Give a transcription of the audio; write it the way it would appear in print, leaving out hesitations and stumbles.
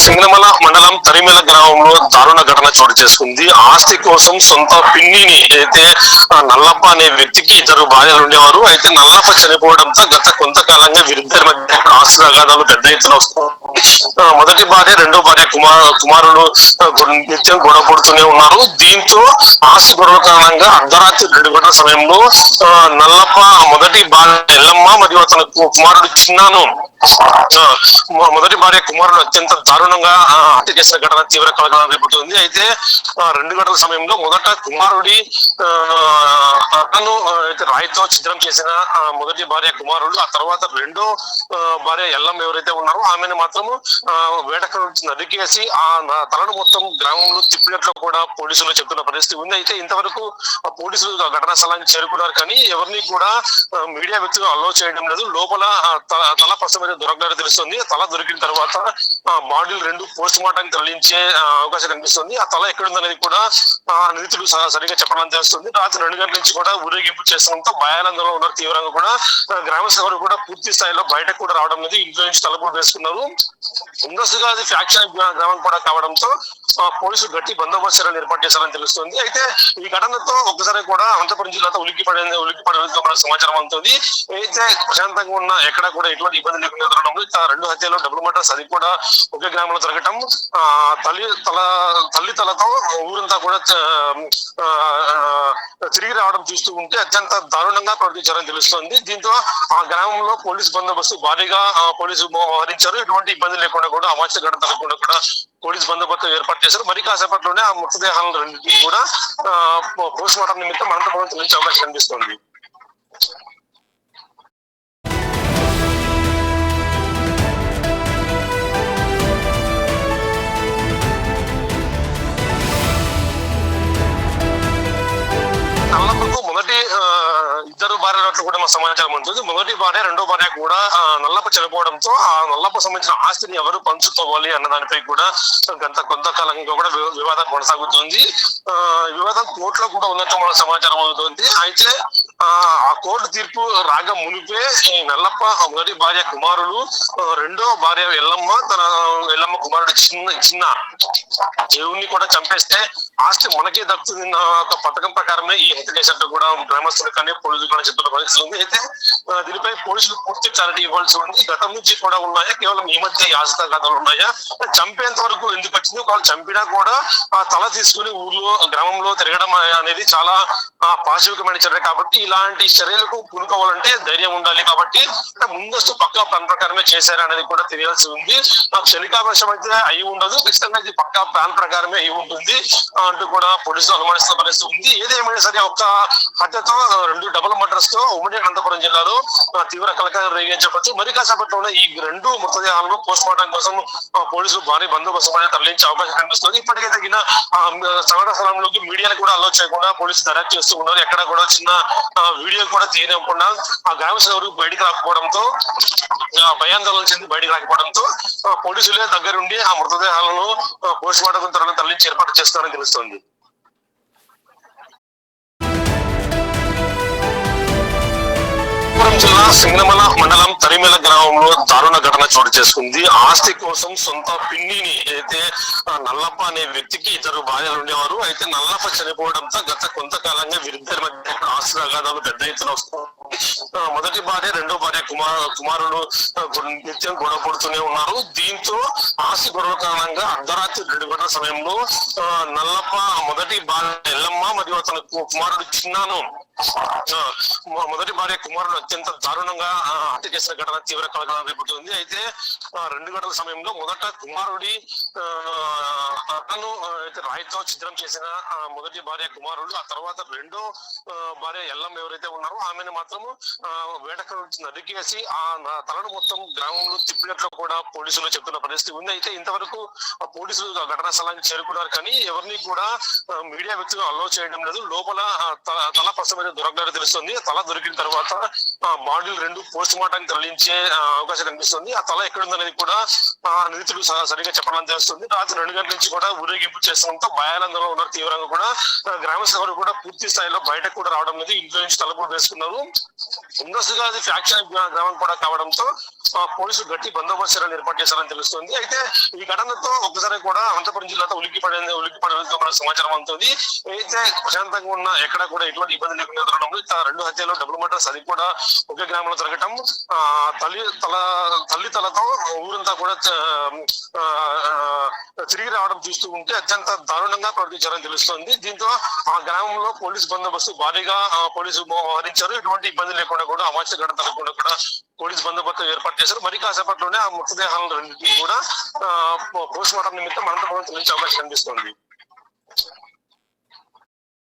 సింగనమల మండలం తరిమెల గ్రామంలో దారుణ ఘటన చోటు చేసుకుంది. ఆస్తి కోసం సొంత పిన్నిని అయితే నల్లప్ప అనే వ్యక్తికి ఇద్దరు భార్యలు ఉండేవారు. అయితే నల్లప్ప చనిపోవడంతో గత కొంతకాలంగా వీరిద్దరి మధ్య ఆస్తి తగాదాలు పెద్ద ఎత్తున వస్తున్నాయి. మొదటి భార్య రెండో భార్య కుమారుడు నిత్యం గొడవ పడుతూనే ఉన్నారు. దీంతో ఆస్తి గొడవ కారణంగా అర్ధరాత్రి 2 గంటల సమయంలో నల్లప్ప మొదటి భార్య ఎల్లమ్మ మరియు అతని కుమారుడు చిన్నాను మొదటి భార్య కుమారుడు అత్యంత దారుణంగా హత్య చేసిన ఘటన తీవ్ర కలకలం రేపుతుంది. అయితే 2 గంటల సమయంలో మొదట కుమారుడి అయితే రాయితో ఛిద్రం చేసిన మొదటి భార్య కుమారుడు, ఆ తర్వాత రెండో భార్య ఎల్లమ్మ ఎవరైతే ఉన్నారో ఆమెను మాత్రము వేటకు నరికేసి ఆ తలను మొత్తం గ్రామంలో తిప్పినట్లు కూడా పోలీసులు చెప్తున్న పరిస్థితి ఉంది. అయితే ఇంతవరకు పోలీసులు ఘటనా స్థలానికి చేరుకున్నారు, కానీ ఎవరిని కూడా మీడియా వ్యక్తులు అలో చేయడం లేదు. లోపల తల ప్రస్తుతం దొరకడానికి తెలుస్తుంది. తల దొరికిన తర్వాత బాడీలు 2 పోస్ట్ మార్టానికి తరలించే అవకాశం కనిపిస్తుంది. ఆ తల ఎక్కడుందనేది కూడా నిందితులు సరిగా చెప్పడం తెలుస్తుంది. రాత్రి 2 గంటల నుంచి కూడా ఊరేగింపు చేస్తుండటంతో భయాందోళనలో ఉన్నారు తీవ్రంగా. కూడా గ్రామస్తులు కూడా పూర్తి స్థాయిలో బయటకు కూడా రావడం లేదు. ఇంట్లో నుంచి తలుపులు వేసుకున్నారు. ముందస్తుగా అది ఫ్యాక్షన్ గ్రామం కూడా కావడంతో పోలీసులు గట్టి బందోబస్తు చర్యలు ఏర్పాటు చేశారని తెలుస్తుంది. అయితే ఈ ఘటనతో ఒక్కసారి కూడా అనంతపురం జిల్లాతో ఉలిక్కిపడేందుకు సమాచారం అందుతుంది. అయితే ప్రశాంతంగా ఉన్న ఎక్కడ కూడా ఎటువంటి ఇబ్బంది లేకుండా జరగడంలో 2 హత్యలు డబుల్ మర్డర్స్ అది కూడా ఒకే గ్రామంలో జరగటం తలతో ఊరంతా కూడా తిరిగి రావడం చూస్తూ ఉంటే అత్యంత దారుణంగా ప్రవర్తించారని తెలుస్తోంది. దీంతో ఆ గ్రామంలో పోలీసు బందోబస్తు భారీగా పోలీసులు మోహరించారు. ఎటువంటి ఇబ్బంది లేకుండా కూడా అమాస్య ఘటన జరగకుండా కూడా పోలీసు బందోబస్తు ఏర్పాటు చేశారు. మరి కాసేపట్లోనే ఆ మృతదేహాలను రెండింటినీ కూడా పోస్ట్ మార్టం నిమిత్తం అనంతపురం తరలించే అవకాశం కనిపిస్తోంది. నల్లప్పకు మొదటి ఇద్దరు భార్యలు కూడా మా సమాచారం ఉంటుంది. మొదటి భార్య రెండో భార్య కూడా నల్లప్ప చనిపోవడంతో ఆ నల్లప్ప సంబంధించిన ఆస్తిని ఎవరు పంచుకోవాలి అన్న దానిపై కూడా కొంతకాలంగా కూడా వివాదం కొనసాగుతుంది. వివాదం కోర్టులో కూడా ఉన్నట్టు మన సమాచారం అవుతుంది. అయితే ఆ కోర్టు తీర్పు రాగా మునిపే ఈ నల్లప్ప మొదటి భార్య కుమారుడు, రెండో భార్య ఎల్లమ్మ కుమారుడు చిన్న దేవుణ్ణి కూడా చంపేస్తే ఆస్తి మనకే దక్కుతుంది ఒక పథకం ప్రకారమే ఈ హత్య చేసినట్టు కూడా గ్రామస్తులు కానీ పోలీసులు కూడా చెప్తున్న పరిస్థితి ఉంది. అయితే దీనిపై పోలీసులు పూర్తి క్లారిటీ ఇవ్వాల్సి ఉంది. గతం నుంచి కూడా ఉన్నాయా, కేవలం ఈ మధ్య ఆస్తి కథలు ఉన్నాయా, చంపేంత వరకు ఎందుకు వచ్చింది, వాళ్ళు చంపినా కూడా ఆ తల తీసుకుని ఊర్లో గ్రామంలో తిరగడం అనేది చాలా పాశవికమైన చర్య. కాబట్టి ఇలాంటి చర్యలకు పూనుకోవాలంటే ధైర్యం ఉండాలి. కాబట్టి ముందస్తు పక్కా ప్లాన్ ప్రకారమే చేశారు అనేది కూడా తెలియాల్సి ఉంది. క్షణికావేశం అయితే అయి ఉండదు, ఖచ్చితంగా ఇది పక్కా ప్లాన్ ప్రకారమే అయి ఉంటుంది అంటూ కూడా పోలీసులు అనుమానిస్తున్న పరిస్థితి ఉంది. ఏదేమైనా సరే ఒక్క హత్యతో 2 డబుల్ మర్డర్స్ తో ఉమ్మడి అనంతపురం జిల్లాలో తీవ్ర కలకలం రేగించవచ్చు. మరి కాసేపట్లోనే ఈ 2 మృతదేహాలను పోస్ట్ మార్టం కోసం పోలీసులు భారీ బందోబస్తు తరలించే అవకాశం కనిపిస్తుంది. ఇప్పటికే తగిన సంఘటన స్థలంలోకి మీడియాను కూడా అలో చేయకుండా పోలీసులు దర్యాప్తు చేస్తూ ఉన్నారు. ఎక్కడ కూడా చిన్న వీడియో కూడా తీయకుండా ఆ గ్రామస్తులు ఎవరు బయటికి రాకపోవడంతో భయాందోళన చెంది బయటికి రాకపోవడంతో పోలీసులే దగ్గరుండి ఆ మృతదేహాలను పోస్ట్ మార్టం తరలించి ఏర్పాటు చేస్తారని తెలుస్తోంది. జిల్లా సింగనమల మండలం తరిమెల గ్రామంలో దారుణ ఘటన చోటు చేసుకుంది. ఆస్తి కోసం సొంత పిన్నిని అయితే నల్లప్ప అనే వ్యక్తికి ఇద్దరు భార్యలు ఉండేవారు. అయితే నల్లప్ప చనిపోవడంతో గత కొంతకాలంగా వీరిద్దరి మధ్య ఆస్తి తగాదాలు పెద్ద ఎత్తున వస్తున్నాయి. మొదటి భార్య రెండో భార్య కుమారుడు నిత్యం గొడవ పడుతూనే ఉన్నారు. దీంతో ఆస్తి గొడవ కారణంగా అర్ధరాత్రి 2 గంటల సమయంలో నల్లప్ప మొదటి భార్య ఎల్లమ్మ మరియు అతని కుమారుడు చిన్నాను మొదటి భార్య కుమారుడు అత్యంత దారుణంగా హత్య చేసిన ఘటన తీవ్ర కలకలం రేపుతుంది. అయితే 2 గంటల సమయంలో మొదట కుమారుడి అయితే రాయితో ఛిద్రం చేసిన మొదటి భార్య కుమారుడు, ఆ తర్వాత రెండో భార్య ఎల్లమ్మ ఎవరైతే ఉన్నారో ఆమెను మాత్రము వేటకు నరికేసి ఆ తలను మొత్తం గ్రామంలో తిప్పినట్లు కూడా పోలీసులు చెప్తున్న పరిస్థితి ఉంది. అయితే ఇంతవరకు పోలీసులు ఘటనా స్థలానికి చేరుకున్నారు, కానీ ఎవరిని కూడా మీడియా వ్యక్తులు అలో చేయడం లేదు. లోపల తల ప్రస్తుతం దొరకడానికి తెలుస్తుంది. తల దొరికిన తర్వాత బాడీలు రెండు పోస్ట్ మార్టం తరలించే అవకాశం కనిపిస్తుంది. ఆ తల ఎక్కడుందనేది కూడా నిందితులు సరిగ్గా చెప్పడం తెలుస్తుంది. రాత్రి 2 గంటల నుంచి కూడా ఊరేగింపు చేస్తున్నంత భయానందంలో ఉన్నారు. తీవ్రంగా కూడా గ్రామస్తులు కూడా పూర్తి స్థాయిలో బయటకు కూడా రావడం లేదు. ఇంట్లో నుంచి తలుపులు వేసుకున్నారు. ముందస్తుగా అది ఫ్యాక్షన్ గ్రామం కూడా కావడంతో పోలీసులు గట్టి బందోబస్తు చర్యలు ఏర్పాటు చేశారని తెలుస్తుంది. అయితే ఈ ఘటనతో ఒక్కసారి కూడా అనంతపురం జిల్లాతో ఉలిక్కిపడేందుకు మన సమాచారం అందుతుంది. అయితే ప్రశాంతంగా ఉన్న ఎక్కడ కూడా ఎటువంటి ఇబ్బంది లేకుండా జరగడంలో 2 హత్యలు డబుల్ మర్డర్స్ అది కూడా ఒకే గ్రామంలో జరగటం తల్లి తలతో ఊరంతా కూడా తిరిగి రావడం చూస్తూ ఉంటే అత్యంత దారుణంగా ప్రవర్తించారని తెలుస్తోంది. దీంతో ఆ గ్రామంలో పోలీసు బందోబస్తు భారీగా పోలీసులు మోహరించారు. ఎటువంటి ఇబ్బంది లేకుండా కూడా అమాస్య ఘటన తగ్గకుండా కూడా పోలీసు బందోబస్తు ఏర్పాటు చేశారు. మరి కాసేపట్లోనే ఆ మృతదేహాలను రెండింటినీ కూడా పోస్ట్ మార్టం నిమిత్తం అనంతపురం తరలించే అవకాశం కనిపిస్తోంది.